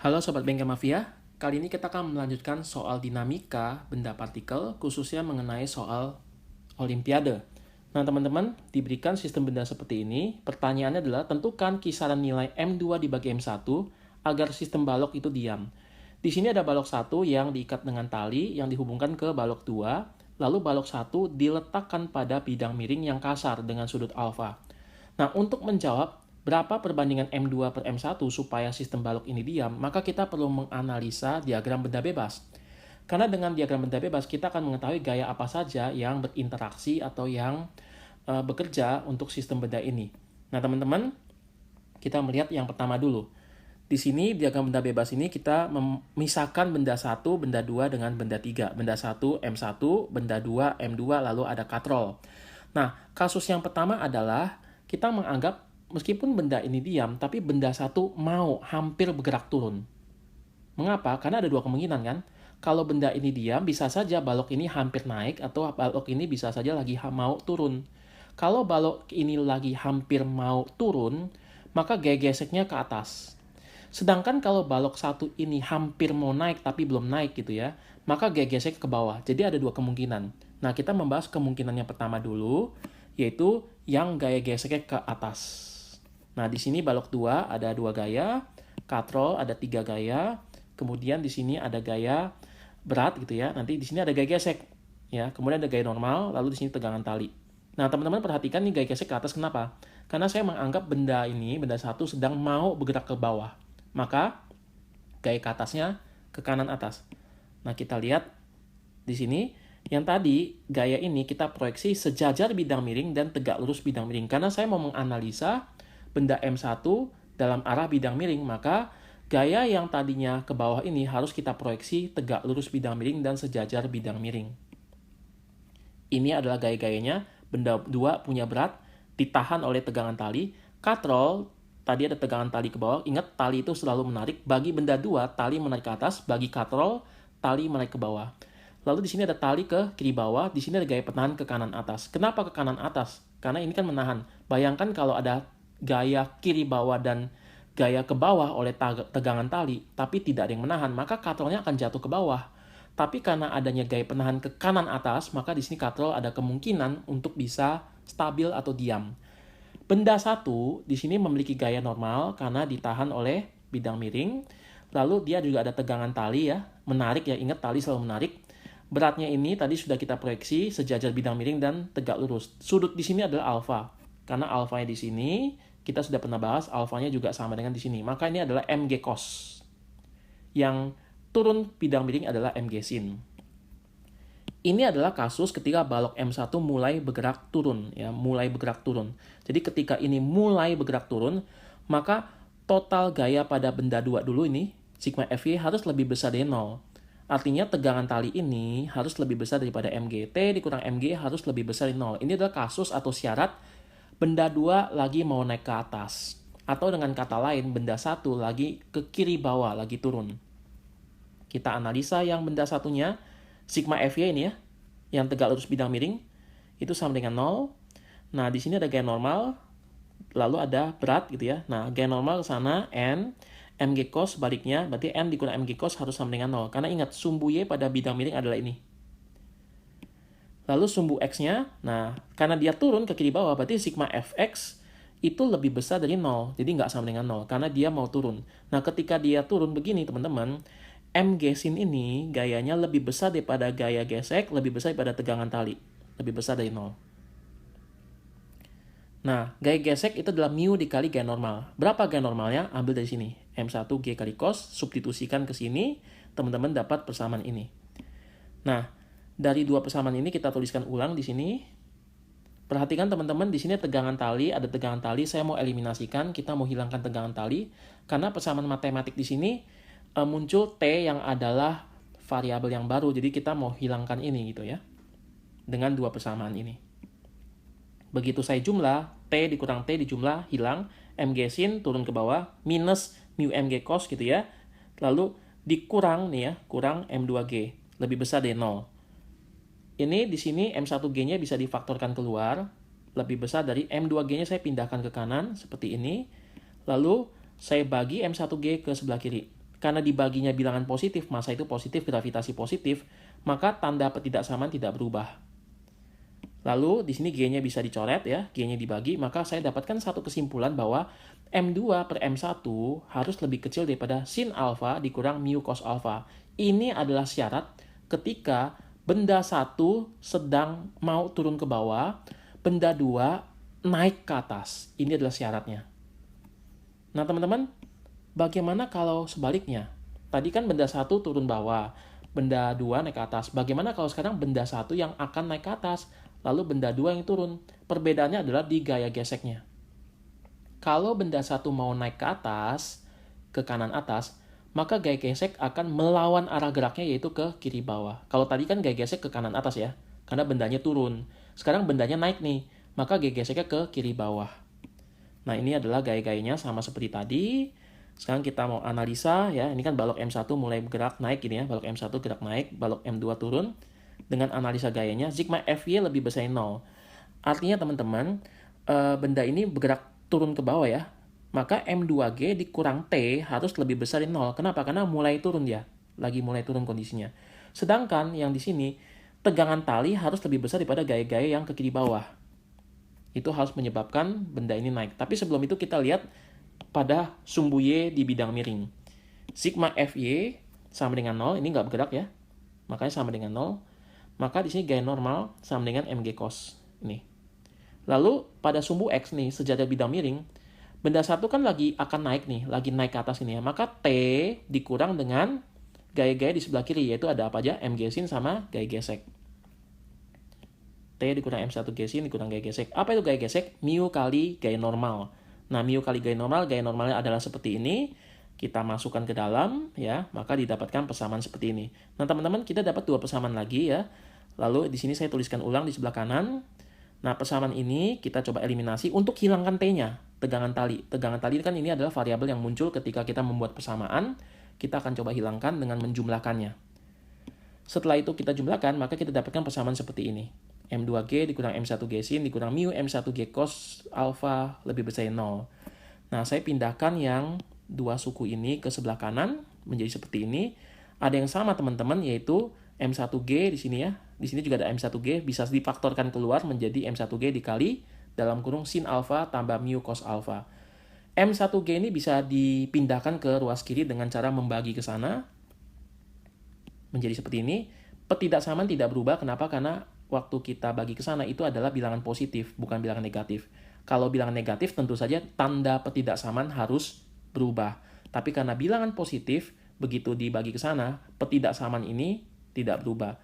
Halo Sobat Bengkel Mafia, kali ini kita akan melanjutkan soal dinamika benda partikel, khususnya mengenai soal Olimpiade. Nah teman-teman, diberikan sistem benda seperti ini, pertanyaannya adalah tentukan kisaran nilai M2 dibagi M1 agar sistem balok itu diam. Di sini ada balok 1 yang diikat dengan tali yang dihubungkan ke balok 2, lalu balok 1 diletakkan pada bidang miring yang kasar dengan sudut alfa. Nah, untuk menjawab berapa perbandingan M2 per M1 supaya sistem balok ini diam, maka kita perlu menganalisa diagram benda bebas. Karena dengan diagram benda bebas, kita akan mengetahui gaya apa saja yang berinteraksi atau yang bekerja untuk sistem benda ini. Nah, teman-teman, kita melihat yang pertama dulu. Di sini diagram benda bebas ini kita memisahkan benda 1, benda 2 dengan benda 3. Benda 1 M1, benda 2 M2, lalu ada katrol. Nah, kasus yang pertama adalah kita menganggap meskipun benda ini diam, tapi benda 1 mau hampir bergerak turun. Mengapa? Karena ada dua kemungkinan kan. Kalau benda ini diam, bisa saja balok ini hampir naik atau balok ini bisa saja lagi mau turun. Kalau balok ini lagi hampir mau turun, maka gaya geseknya ke atas. Sedangkan kalau balok 1 ini hampir mau naik tapi belum naik gitu ya, maka gaya gesek ke bawah. Jadi ada dua kemungkinan. Nah, kita membahas kemungkinan yang pertama dulu, yaitu yang gaya geseknya ke atas. Nah, di sini balok 2 ada 2 gaya, katrol ada 3 gaya, kemudian di sini ada gaya berat gitu ya. Nanti di sini ada gaya gesek ya, kemudian ada gaya normal, lalu di sini tegangan tali. Nah, teman-teman perhatikan nih gaya gesek ke atas kenapa? Karena saya menganggap benda ini, benda 1 sedang mau bergerak ke bawah. Maka gaya ke atasnya ke kanan atas. Nah, kita lihat di sini yang tadi gaya ini kita proyeksi sejajar bidang miring dan tegak lurus bidang miring. Karena saya mau menganalisa benda M1 dalam arah bidang miring, maka gaya yang tadinya ke bawah ini harus kita proyeksi tegak lurus bidang miring dan sejajar bidang miring. Ini adalah gaya-gayanya. Benda 2 punya berat, ditahan oleh tegangan tali. Katrol, tadi ada tegangan tali ke bawah. Ingat, tali itu selalu menarik. Bagi benda 2, tali menarik ke atas. Bagi katrol, tali menarik ke bawah. Lalu di sini ada tali ke kiri bawah. Di sini ada gaya penahan ke kanan atas. Kenapa ke kanan atas? Karena ini kan menahan. Bayangkan kalau ada gaya kiri bawah dan gaya ke bawah oleh tegangan tali, tapi tidak ada yang menahan, maka katrolnya akan jatuh ke bawah. Tapi karena adanya gaya penahan ke kanan atas, maka di sini katrol ada kemungkinan untuk bisa stabil atau diam. Benda 1 di sini memiliki gaya normal karena ditahan oleh bidang miring. Lalu dia juga ada tegangan tali ya, menarik ya, ingat tali selalu menarik. Beratnya ini tadi sudah kita proyeksi sejajar bidang miring dan tegak lurus. Sudut di sini adalah alfa. Karena alfanya di sini kita sudah pernah bahas, alfanya juga sama dengan di sini. Maka ini adalah mg cos. Yang turun bidang miring adalah mg sin. Ini adalah kasus ketika balok M1 mulai bergerak turun ya, mulai bergerak turun. Jadi ketika ini mulai bergerak turun, maka total gaya pada benda 2 dulu ini, sigma Fy harus lebih besar dari 0. Artinya tegangan tali ini harus lebih besar daripada mg. T dikurang mg harus lebih besar dari 0. Ini adalah kasus atau syarat benda 2 lagi mau naik ke atas. Atau dengan kata lain, benda 1 lagi ke kiri bawah, lagi turun. Kita analisa yang benda satunya, sigma Fy ini ya, yang tegak lurus bidang miring, itu sama dengan 0. Nah, di sini ada gaya normal, lalu ada berat gitu ya. Nah, gaya normal ke sana, N, mg cos sebaliknya, berarti N dikurang mg cos harus sama dengan 0. Karena ingat, sumbu Y pada bidang miring adalah ini. Lalu sumbu X-nya, nah, karena dia turun ke kiri bawah, berarti sigma Fx itu lebih besar dari 0. Jadi nggak sama dengan 0, karena dia mau turun. Nah, ketika dia turun begini, teman-teman, mg sin ini gayanya lebih besar daripada gaya gesek, lebih besar daripada tegangan tali. Lebih besar dari 0. Nah, gaya gesek itu adalah mu dikali gaya normal. Berapa gaya normalnya? Ambil dari sini. M1G kali cos, substitusikan ke sini, teman-teman dapat persamaan ini. Nah, dari dua persamaan ini kita tuliskan ulang di sini. Perhatikan teman-teman, di sini tegangan tali, ada tegangan tali, saya mau eliminasikan, kita mau hilangkan tegangan tali, karena persamaan matematik di sini muncul T yang adalah variabel yang baru, jadi kita mau hilangkan ini gitu ya, dengan dua persamaan ini. Begitu saya jumlah, T dikurang T dijumlah, hilang, mg sin turun ke bawah, minus mu mg cos gitu ya, lalu dikurang nih ya, kurang m2g, lebih besar dari 0. Ini di sini M1G-nya bisa difaktorkan keluar, lebih besar dari M2G-nya saya pindahkan ke kanan, seperti ini. Lalu saya bagi M1G ke sebelah kiri. karena dibaginya bilangan positif, massa itu positif, gravitasi positif, maka tanda ketidaksamaan tidak berubah. Lalu di sini G-nya bisa dicoret ya, G-nya dibagi, maka saya dapatkan satu kesimpulan bahwa M2 per M1 harus lebih kecil daripada sin alfa dikurang mu cos alfa. Ini adalah syarat ketika benda 1 sedang mau turun ke bawah, benda 2 naik ke atas. Ini adalah syaratnya. Nah teman-teman, bagaimana kalau sebaliknya? Tadi kan benda 1 turun bawah, benda 2 naik ke atas. Bagaimana kalau sekarang benda 1 yang akan naik ke atas, lalu benda 2 yang turun? Perbedaannya adalah di gaya geseknya. Kalau benda 1 mau naik ke atas, ke kanan atas, maka gaya gesek akan melawan arah geraknya, yaitu ke kiri bawah. Kalau tadi kan gaya gesek ke kanan atas ya, karena bendanya turun. Sekarang bendanya naik nih, maka gaya geseknya ke kiri bawah. Nah ini adalah gaya-gayanya sama seperti tadi. Sekarang kita mau analisa ya, ini kan balok M1 mulai bergerak naik gini ya, balok M1 gerak naik, balok M2 turun. Dengan analisa gayanya, sigma Fy lebih besar 0. Artinya teman-teman, benda ini bergerak turun ke bawah ya, maka M2G dikurang T harus lebih besar dari 0. Kenapa? Karena mulai turun ya, lagi mulai turun kondisinya. Sedangkan yang di sini, tegangan tali harus lebih besar daripada gaya-gaya yang ke kiri bawah. Itu harus menyebabkan benda ini naik. Tapi sebelum itu kita lihat pada sumbu Y di bidang miring. Sigma Fy sama dengan 0, ini nggak bergerak ya, makanya sama dengan 0. Maka di sini gaya normal sama dengan mg cos. Ini. Lalu pada sumbu X nih, sejajar bidang miring, benda 1 kan lagi akan naik nih, lagi naik ke atas ini ya. Maka T dikurang dengan gaya-gaya di sebelah kiri, yaitu ada apa aja? Mg sin sama gaya gesek. T dikurang M1 G sin dikurang gaya gesek. Apa itu gaya gesek? Mu kali gaya normal. Nah, mu kali gaya normalnya adalah seperti ini. Kita masukkan ke dalam ya, maka didapatkan persamaan seperti ini. Nah, teman-teman, kita dapat dua persamaan lagi ya. Lalu di sini saya tuliskan ulang di sebelah kanan. Nah, persamaan ini kita coba eliminasi untuk hilangkan T-nya, tegangan tali. Tegangan tali kan ini adalah variabel yang muncul ketika kita membuat persamaan. Kita akan coba hilangkan dengan menjumlahkannya. Setelah itu kita jumlahkan, maka kita dapatkan persamaan seperti ini. M2G dikurang M1G sin dikurang mu M1G cos alfa lebih besar dari 0. Nah, saya pindahkan yang dua suku ini ke sebelah kanan menjadi seperti ini. Ada yang sama teman-teman, yaitu M1G di sini ya. Di sini juga ada M1G, bisa difaktorkan keluar menjadi M1G dikali dalam kurung sin alfa tambah mu cos alfa. M1G ini bisa dipindahkan ke ruas kiri dengan cara membagi ke sana menjadi seperti ini. Ketidaksamaan tidak berubah. Kenapa? Karena waktu kita bagi ke sana itu adalah bilangan positif, bukan bilangan negatif. Kalau bilangan negatif tentu saja tanda ketidaksamaan harus berubah. Tapi karena bilangan positif, begitu dibagi ke sana, ketidaksamaan ini tidak berubah.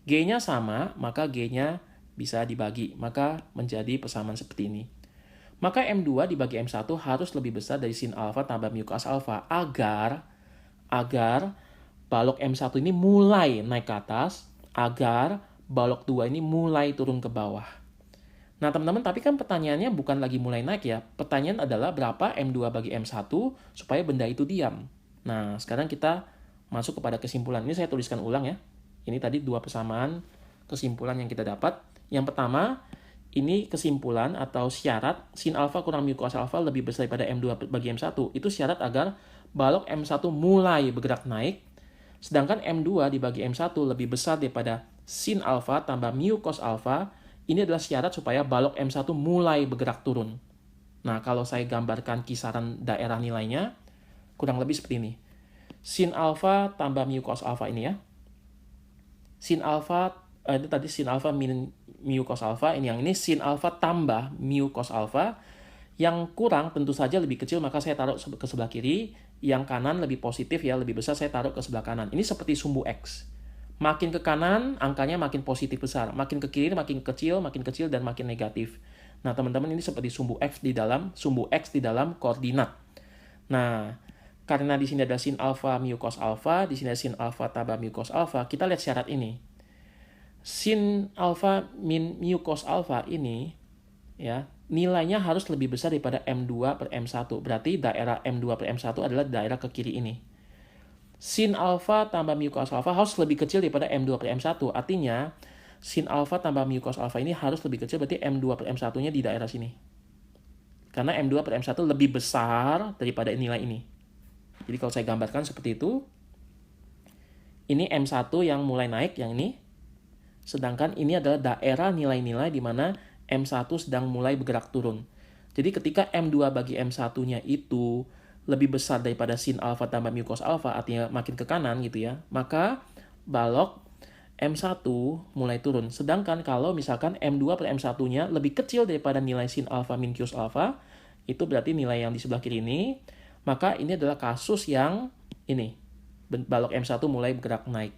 G-nya sama, maka G-nya bisa dibagi. Maka menjadi persamaan seperti ini. Maka M2 dibagi M1 harus lebih besar dari sin alfa tambah mu cos alfa agar balok M1 ini mulai naik ke atas, agar balok 2 ini mulai turun ke bawah. Nah teman-teman, tapi kan pertanyaannya bukan lagi mulai naik ya. Pertanyaan adalah berapa M2 bagi M1 supaya benda itu diam. Nah sekarang kita masuk kepada kesimpulan. Ini saya tuliskan ulang ya. Ini tadi dua persamaan kesimpulan yang kita dapat. Yang pertama, ini kesimpulan atau syarat sin alfa kurang mu cos alfa lebih besar daripada M2 bagi M1. Itu syarat agar balok M1 mulai bergerak naik. Sedangkan M2 dibagi M1 lebih besar daripada sin alfa tambah mu cos alfa. Ini adalah syarat supaya balok M1 mulai bergerak turun. Nah, kalau saya gambarkan kisaran daerah nilainya, kurang lebih seperti ini. Sin alfa tambah mu cos alfa ini ya. Sin alfa, itu tadi sin alfa min mu cos alfa. Ini yang ini sin alfa tambah mu cos alfa. Yang kurang tentu saja lebih kecil, maka saya taruh ke sebelah kiri. Yang kanan lebih positif ya, lebih besar, saya taruh ke sebelah kanan. Ini seperti sumbu X. Makin ke kanan, angkanya makin positif besar. Makin ke kiri, makin kecil, dan makin negatif. Nah, teman-teman, ini seperti sumbu X di dalam koordinat. Nah, karena di sini ada sin alfa mu cos alfa, di sini ada sin alfa tambah mu cos alfa, kita lihat syarat ini. Sin alfa min mu cos alfa ini, ya, nilainya harus lebih besar daripada M2 per M1. Berarti daerah M2 per M1 adalah daerah ke kiri ini. Sin alfa tambah mu cos alfa harus lebih kecil daripada M2 per M1. Artinya, sin alfa tambah mu cos alfa ini harus lebih kecil, berarti M2 per M1-nya di daerah sini. Karena M2 per M1 lebih besar daripada nilai ini. Jadi kalau saya gambarkan seperti itu, ini M1 yang mulai naik, yang ini. Sedangkan ini adalah daerah nilai-nilai di mana M1 sedang mulai bergerak turun. Jadi ketika M2 bagi M1-nya itu lebih besar daripada sin alfa tambah mu cos alfa, artinya makin ke kanan gitu ya, maka balok M1 mulai turun. Sedangkan kalau misalkan M2 per M1-nya lebih kecil daripada nilai sin alfa min cos alfa, itu berarti nilai yang di sebelah kiri ini, maka ini adalah kasus yang ini, balok M1 mulai bergerak naik.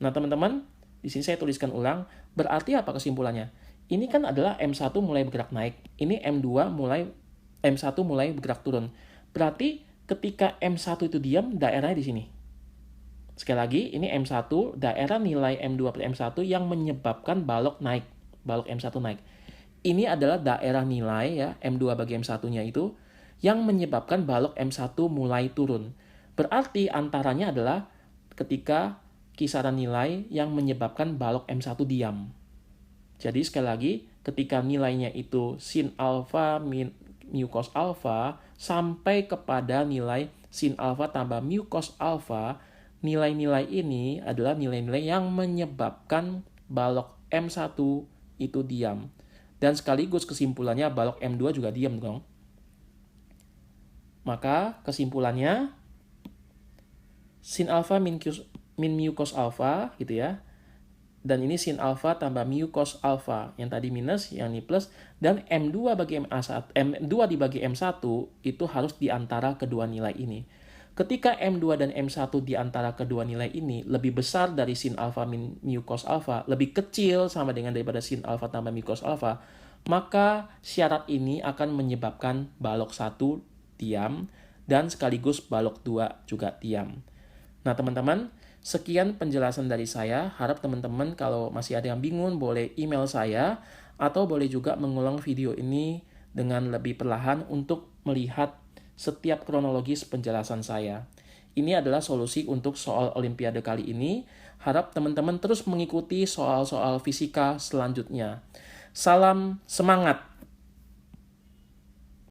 Nah teman-teman, di sini saya tuliskan ulang, berarti apa kesimpulannya? Ini kan adalah M1 mulai bergerak naik, ini M1 mulai bergerak turun. Berarti ketika M1 itu diam, daerahnya di sini. Sekali lagi, ini M1, daerah nilai M2 per M1 yang menyebabkan balok naik, balok M1 naik. Ini adalah daerah nilai ya, M2 bagi M1-nya itu, yang menyebabkan balok M1 mulai turun. Berarti antaranya adalah ketika kisaran nilai yang menyebabkan balok M1 diam. Jadi sekali lagi, ketika nilainya itu sin alfa min mu cos alfa sampai kepada nilai sin alfa tambah mu cos alfa, nilai-nilai ini adalah nilai-nilai yang menyebabkan balok M1 itu diam. Dan sekaligus kesimpulannya balok M2 juga diam dong. Maka kesimpulannya sin alfa min mu cos alfa gitu ya. Dan ini sin alfa tambah mu cos alfa. Yang tadi minus, yang ini plus. Dan M2 bagi M2 dibagi M1 itu harus di antara kedua nilai ini. Ketika M2 dan M1 di antara kedua nilai ini lebih besar dari sin alfa min mu cos alfa, lebih kecil sama dengan daripada sin alfa tambah mu cos alfa, maka syarat ini akan menyebabkan balok 1 diam dan sekaligus balok 2 juga diam. Nah teman-teman, sekian penjelasan dari saya. Harap teman-teman kalau masih ada yang bingung boleh email saya atau boleh juga mengulang video ini dengan lebih perlahan untuk melihat setiap kronologis penjelasan saya. Ini adalah solusi untuk soal Olimpiade kali ini. Harap teman-teman terus mengikuti soal-soal fisika selanjutnya. Salam semangat!